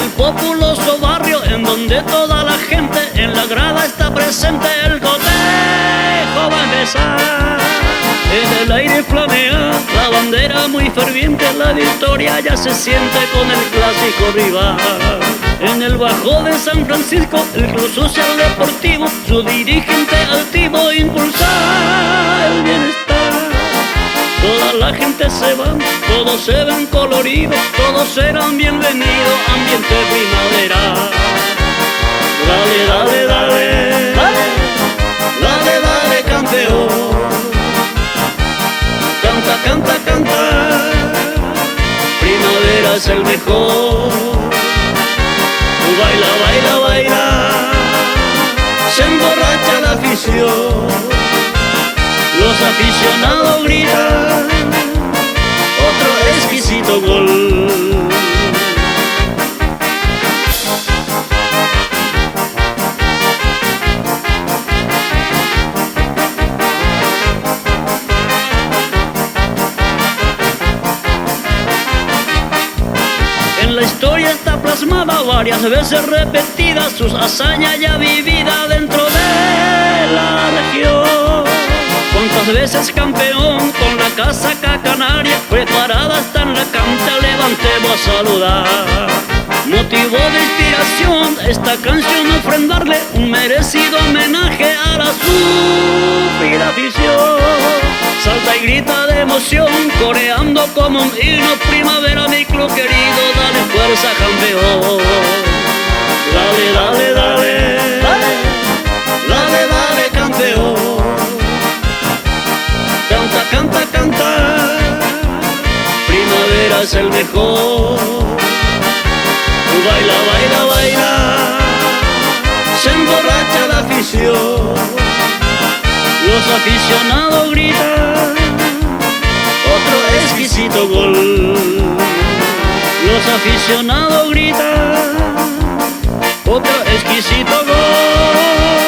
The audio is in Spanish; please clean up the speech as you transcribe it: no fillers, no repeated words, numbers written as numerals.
el populoso barrio en donde toda la gente en la grada está presente. El cotejo va a empezar, en el aire flamea la bandera muy ferviente. La victoria ya se siente con el clásico rival. En el Bajo de San Francisco, el Club Social Deportivo, su dirigente altivo impulsa el bienestar. Toda la gente se va, todos se ven coloridos, todos serán bienvenidos, ambiente primaveral. Dale, dale, dale, dale, dale, dale, campeón. Canta, canta, canta, primavera es el mejor. Baila, baila, baila, se emborracha la afición. Los aficionados gritan otro exquisito gol. En la historia está plasmada, varias veces repetida, sus hazañas ya vividas dentro de la región. Cuántas veces campeón con la casaca canaria, preparada está en la cancha, levantemos a saludar. Motivo de inspiración esta canción, ofrendarle un merecido homenaje a la sufrida afición. Salta y grita de emoción, coreando como un himno, primavera mi club querido, dale fuerza campeón. Dale, dale, dale, dale, dale, dale campeón. Canta, canta, canta, primavera es el mejor. Baila, baila, baila, se emborracha la afición. Los aficionados gritan otro exquisito gol. Los aficionados gritan otro exquisito gol.